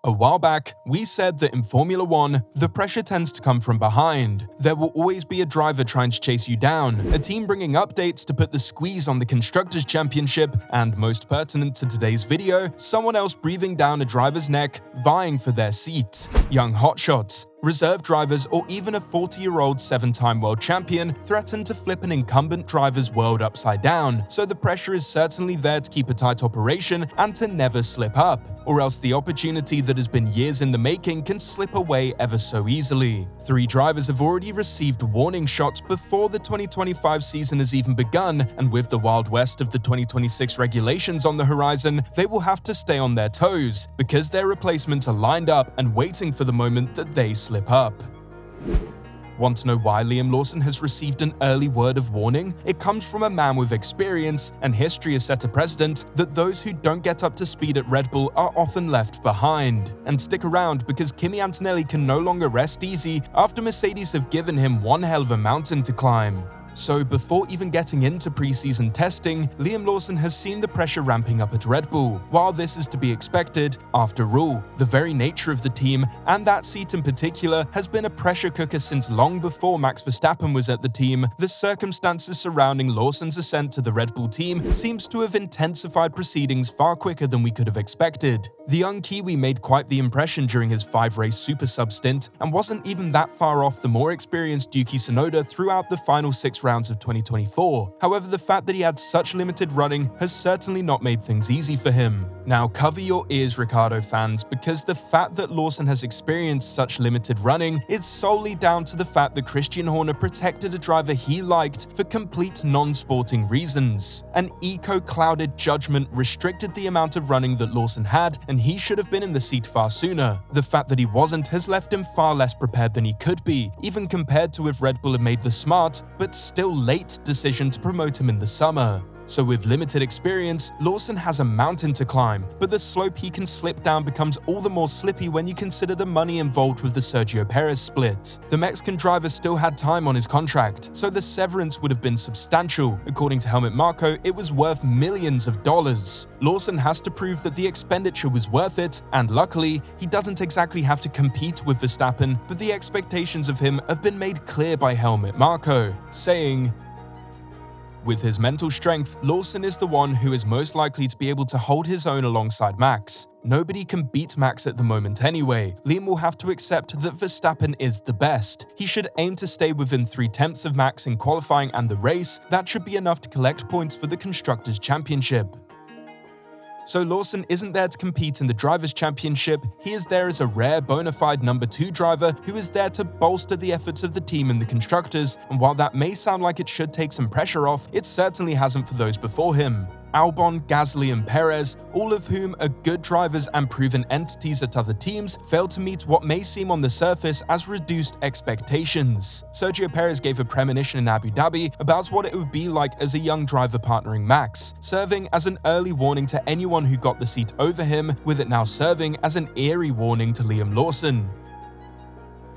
A while back, we said that in Formula 1, the pressure tends to come from behind. There will always be a driver trying to chase you down, a team bringing updates to put the squeeze on the Constructors' Championship, and most pertinent to today's video, someone else breathing down a driver's neck, vying for their seat. Young hotshots, reserve drivers, or even a 40-year-old 7-time world champion threaten to flip an incumbent driver's world upside down, so the pressure is certainly there to keep a tight operation and to never slip up, or else the opportunity that has been years in the making can slip away ever so easily. 3 drivers have already received warning shots before the 2025 season has even begun, and with the Wild West of the 2026 regulations on the horizon, they will have to stay on their toes, because their replacements are lined up and waiting for the moment that they slip up. Want to know why Liam Lawson has received an early word of warning? It comes from a man with experience, and history has set a precedent that those who don't get up to speed at Red Bull are often left behind. And stick around, because Kimi Antonelli can no longer rest easy after Mercedes have given him one hell of a mountain to climb. So before even getting into preseason testing, Liam Lawson has seen the pressure ramping up at Red Bull. While this is to be expected, after all, the very nature of the team, and that seat in particular, has been a pressure cooker since long before Max Verstappen was at the team, the circumstances surrounding Lawson's ascent to the Red Bull team seems to have intensified proceedings far quicker than we could have expected. The young Kiwi made quite the impression during his 5-race Super Sub stint, and wasn't even that far off the more experienced Yuki Tsunoda throughout the final 6 rounds of 2024. However, the fact that he had such limited running has certainly not made things easy for him. Now cover your ears, Ricciardo fans, because the fact that Lawson has experienced such limited running is solely down to the fact that Christian Horner protected a driver he liked for complete non-sporting reasons. An eco-clouded judgment restricted the amount of running that Lawson had, and he should have been in the seat far sooner. The fact that he wasn't has left him far less prepared than he could be, even compared to if Red Bull had made the smart, but still late decision to promote him in the summer. So with limited experience, Lawson has a mountain to climb, but the slope he can slip down becomes all the more slippy when you consider the money involved with the Sergio Perez split. The Mexican driver still had time on his contract, so the severance would have been substantial. According to Helmut Marko, it was worth millions of dollars. Lawson has to prove that the expenditure was worth it, and luckily, he doesn't exactly have to compete with Verstappen, but the expectations of him have been made clear by Helmut Marko, saying, "With his mental strength, Lawson is the one who is most likely to be able to hold his own alongside Max. Nobody can beat Max at the moment anyway. Liam will have to accept that Verstappen is the best. He should aim to stay within 3/10 of Max in qualifying and the race. That should be enough to collect points for the Constructors' Championship." So Lawson isn't there to compete in the Drivers' Championship, he is there as a rare bona fide number 2 driver who is there to bolster the efforts of the team in the Constructors, and while that may sound like it should take some pressure off, it certainly hasn't for those before him. Albon, Gasly and Perez, all of whom are good drivers and proven entities at other teams, failed to meet what may seem on the surface as reduced expectations. Sergio Perez gave a premonition in Abu Dhabi about what it would be like as a young driver partnering Max, serving as an early warning to anyone who got the seat over him, with it now serving as an eerie warning to Liam Lawson.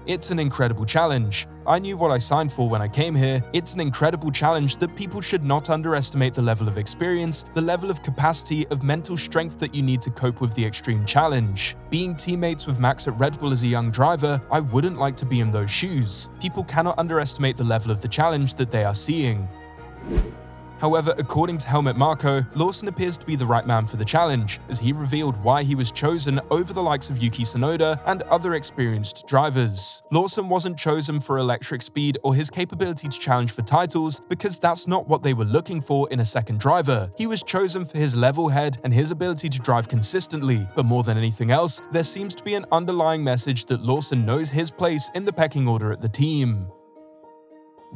It's an incredible challenge. I knew what I signed for when I came here. It's an incredible challenge that people should not underestimate the level of experience, the level of capacity of mental strength that you need to cope with the extreme challenge. Being teammates with Max at Red Bull as a young driver, I wouldn't like to be in those shoes. People cannot underestimate the level of the challenge that they are seeing. However, according to Helmut Marko, Lawson appears to be the right man for the challenge, as he revealed why he was chosen over the likes of Yuki Tsunoda and other experienced drivers. Lawson wasn't chosen for electric speed or his capability to challenge for titles, because that's not what they were looking for in a second driver. He was chosen for his level head and his ability to drive consistently, but more than anything else, there seems to be an underlying message that Lawson knows his place in the pecking order at the team.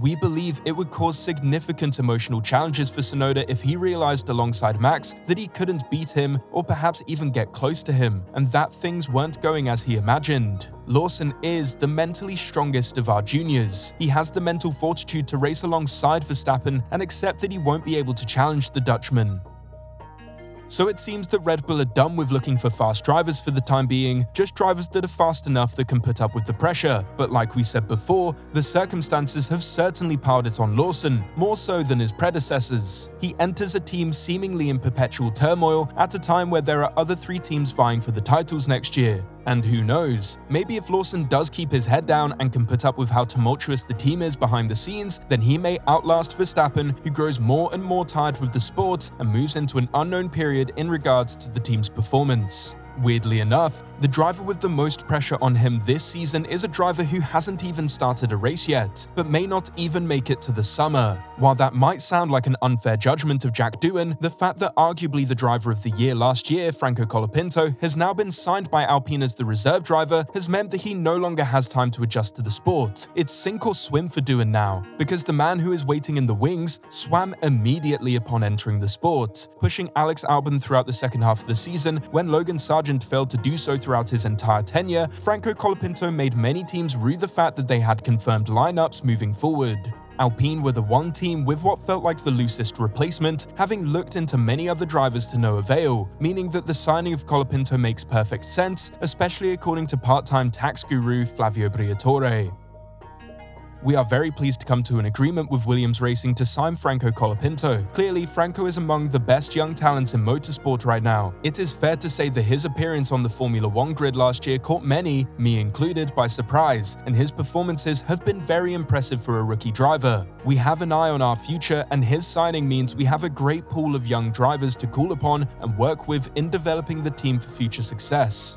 We believe it would cause significant emotional challenges for Tsunoda if he realized alongside Max that he couldn't beat him or perhaps even get close to him, and that things weren't going as he imagined. Lawson is the mentally strongest of our juniors. He has the mental fortitude to race alongside Verstappen and accept that he won't be able to challenge the Dutchman. So it seems that Red Bull are done with looking for fast drivers for the time being, just drivers that are fast enough that can put up with the pressure. But like we said before, the circumstances have certainly piled it on Lawson, more so than his predecessors. He enters a team seemingly in perpetual turmoil at a time where there are other 3 teams vying for the titles next year. And who knows, maybe if Lawson does keep his head down and can put up with how tumultuous the team is behind the scenes, then he may outlast Verstappen, who grows more and more tired with the sport and moves into an unknown period in regards to the team's performance. Weirdly enough, the driver with the most pressure on him this season is a driver who hasn't even started a race yet, but may not even make it to the summer. While that might sound like an unfair judgment of Jack Doohan, the fact that arguably the driver of the year last year, Franco Colapinto, has now been signed by Alpine as the reserve driver has meant that he no longer has time to adjust to the sport. It's sink or swim for Doohan now, because the man who is waiting in the wings swam immediately upon entering the sport, pushing Alex Albon throughout the second half of the season. When Logan Sargent failed to do so throughout his entire tenure, Franco Colapinto made many teams rue the fact that they had confirmed lineups moving forward. Alpine were the one team with what felt like the loosest replacement, having looked into many other drivers to no avail, meaning that the signing of Colapinto makes perfect sense, especially according to part-time tax guru Flavio Briatore. We are very pleased to come to an agreement with Williams Racing to sign Franco Colapinto. Clearly, Franco is among the best young talents in motorsport right now. It is fair to say that his appearance on the Formula 1 grid last year caught many, me included, by surprise, and his performances have been very impressive for a rookie driver. We have an eye on our future, and his signing means we have a great pool of young drivers to call upon and work with in developing the team for future success.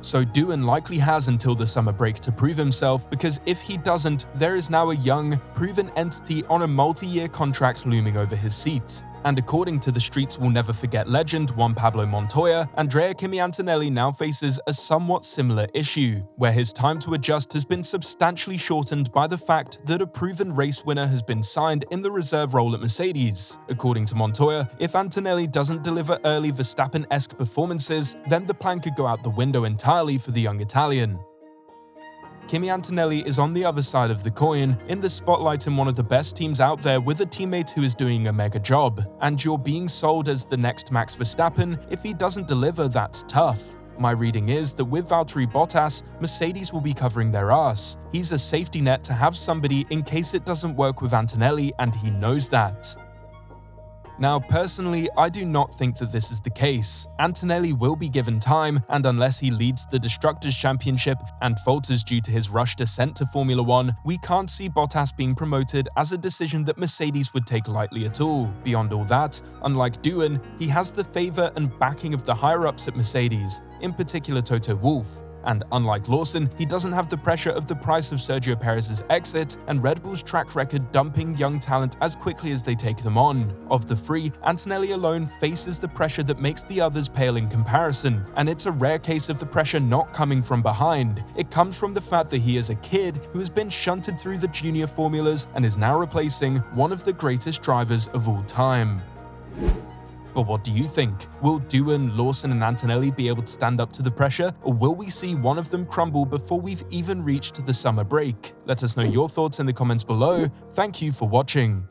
So Doohan likely has until the summer break to prove himself, because if he doesn't, there is now a young, proven entity on a multi-year contract looming over his seat. And according to the Streets Will Never Forget legend Juan Pablo Montoya, Andrea Kimi Antonelli now faces a somewhat similar issue, where his time to adjust has been substantially shortened by the fact that a proven race winner has been signed in the reserve role at Mercedes. According to Montoya, if Antonelli doesn't deliver early Verstappen-esque performances, then the plan could go out the window entirely for the young Italian. Kimi Antonelli is on the other side of the coin, in the spotlight in one of the best teams out there with a teammate who is doing a mega job, and you're being sold as the next Max Verstappen. If he doesn't deliver, that's tough. My reading is that with Valtteri Bottas, Mercedes will be covering their ass. He's a safety net to have somebody in case it doesn't work with Antonelli, and he knows that. Now, personally, I do not think that this is the case. Antonelli will be given time, and unless he leads the Destructors Championship and falters due to his rushed ascent to Formula 1, we can't see Bottas being promoted as a decision that Mercedes would take lightly at all. Beyond all that, unlike Doohan, he has the favour and backing of the higher-ups at Mercedes, in particular Toto Wolff. And unlike Lawson, he doesn't have the pressure of the price of Sergio Perez's exit and Red Bull's track record dumping young talent as quickly as they take them on. Of the three, Antonelli alone faces the pressure that makes the others pale in comparison, and it's a rare case of the pressure not coming from behind. It comes from the fact that he is a kid who has been shunted through the junior formulas and is now replacing one of the greatest drivers of all time. But what do you think? Will Doohan, Lawson and Antonelli be able to stand up to the pressure, or will we see one of them crumble before we've even reached the summer break? Let us know your thoughts in the comments below. Thank you for watching.